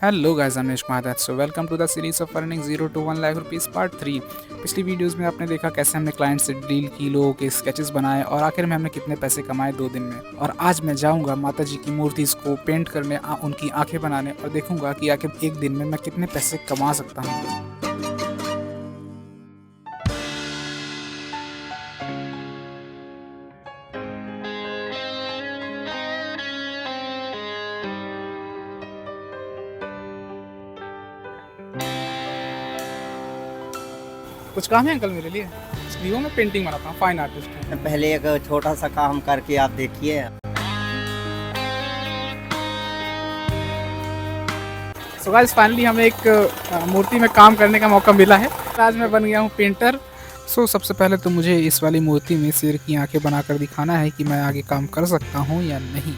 Hello guys, I'm Mahadat. So welcome to the series of earning 0 to 1 lakh rupees part 3। पिछली videos में आपने देखा कैसे हमने क्लाइंट से डील की, लोगों के स्केचेस बनाए और आखिर में हमने कितने पैसे कमाए 2 दिन में। और आज मैं जाऊंगा माता जी की मूर्ति को पेंट करने, उनकी आंखें बनाने और देखूंगा कि आखिर एक दिन में मैं कितने पैसे कमा सकता हूँ। कुछ काम है अंकल मेरे लिए? वीवो में पेंटिंग बनाता हूँ, फाइन आर्टिस्ट हूँ। पहले एक छोटा सा काम करके आप देखिए। सो गाइस, फाइनली हमें एक मूर्ति में काम करने का मौका मिला है। आज मैं बन गया हूँ पेंटर। सबसे पहले तो मुझे इस वाली मूर्ति में शेर की आंखें बनाकर दिखाना है कि मैं आगे काम कर सकता हूँ या नहीं।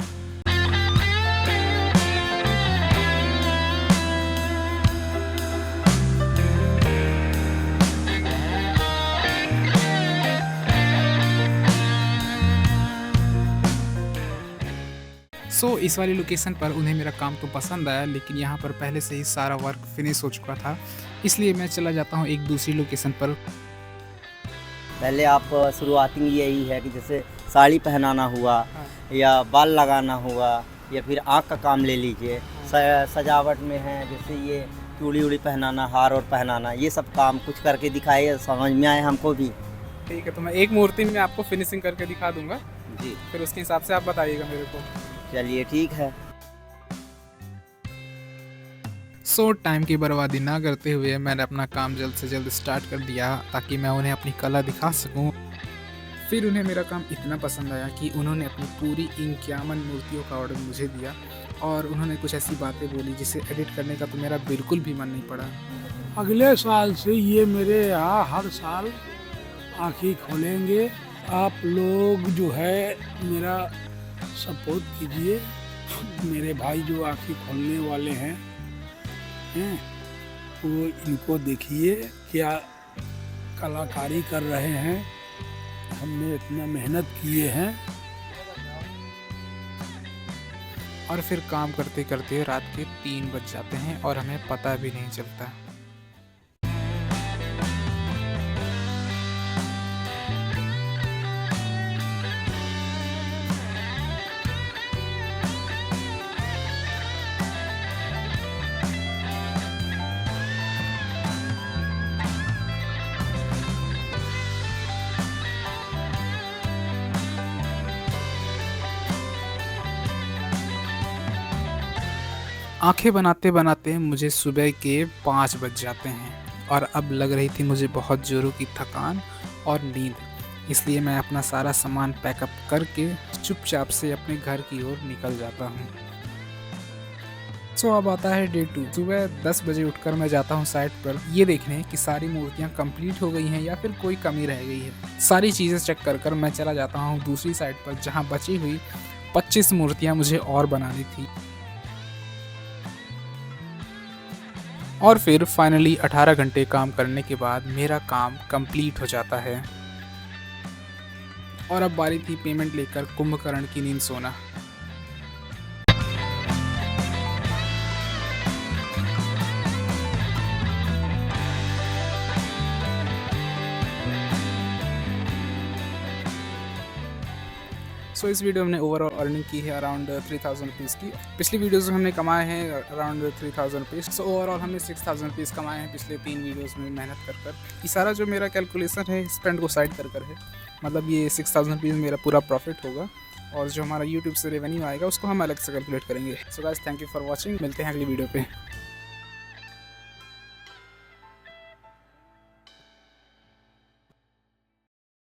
इस वाली लोकेशन पर उन्हें मेरा काम तो पसंद आया, लेकिन यहाँ पर पहले से ही सारा वर्क फिनिश हो चुका था, इसलिए मैं चला जाता हूँ एक दूसरी लोकेशन पर। पहले आप शुरुआती यही है कि जैसे साड़ी पहनाना हुआ, हाँ। या बाल लगाना हुआ, या फिर आँख का काम ले लीजिए। सजावट में है जैसे ये चूड़ी उड़ी पहनाना, हार और पहनाना, ये सब काम कुछ करके दिखाइए, समझ में आए हमको भी। ठीक है, तो मैं एक मूर्ति में आपको फिनिशिंग करके दिखा दूंगा जी, फिर उसके हिसाब से आप बताइएगा मेरे को। चलिए ठीक है। टाइम की बर्बादी ना करते हुए मैंने अपना काम जल्द से जल्द स्टार्ट कर दिया ताकि मैं उन्हें अपनी कला दिखा सकूं। फिर उन्हें मेरा काम इतना पसंद आया कि उन्होंने अपनी पूरी 51 मूर्तियों का ऑर्डर मुझे दिया और उन्होंने कुछ ऐसी बातें बोली जिसे एडिट करने का तो मेरा बिल्कुल भी मन नहीं पड़ा। अगले साल से ये मेरे यहाँ हर साल आँखें खोलेंगे। आप लोग जो है मेरा सपोर्ट कीजिए। मेरे भाई जो आँखें खोलने वाले हैं वो इनको देखिए क्या कलाकारी कर रहे हैं। हमने इतना मेहनत किए हैं। और फिर काम करते करते रात के 3 बज जाते हैं और हमें पता भी नहीं चलता। आंखें बनाते बनाते मुझे सुबह के 5 बज जाते हैं और अब लग रही थी मुझे बहुत ज़ोरों की थकान और नींद, इसलिए मैं अपना सारा सामान पैकअप करके चुपचाप से अपने घर की ओर निकल जाता हूँ। अब आता है डे 2। सुबह 10 बजे उठकर मैं जाता हूँ साइट पर ये देखने कि सारी मूर्तियाँ कंप्लीट हो गई हैं या फिर कोई कमी रह गई है। सारी चीज़ें चेक कर कर मैं चला जाता हूँ दूसरी साइट पर जहाँ बची हुई 25 मूर्तियाँ मुझे और बनानी थी। और फिर फाइनली 18 घंटे काम करने के बाद मेरा काम कंप्लीट हो जाता है और अब बारी थी पेमेंट लेकर कुंभकर्ण की नींद सोना। इस वीडियो में हमने ओवरऑल अर्निंग की है अराउंड 3000 रुपीज़ की। पिछली वीडियोज़ में हमने कमाए हैं अराउंड 3000 रुपीज़। ओवरऑल हमने 6000 रुपीज़ कमाए हैं पिछले 3 वीडियोज़ में मेहनत कर कर। ये सारा जो मेरा कैलकुलेशन है स्पेंड को साइड कर है, मतलब ये 6000 रुपीज़ मेरा पूरा प्रॉफिट होगा और जो हमारा यूट्यूब से रेवेन्यू आएगा उसको हम अलग से कैलकुलेट करेंगे। Guys, thank you for watching. मिलते हैं अगली वीडियो पे।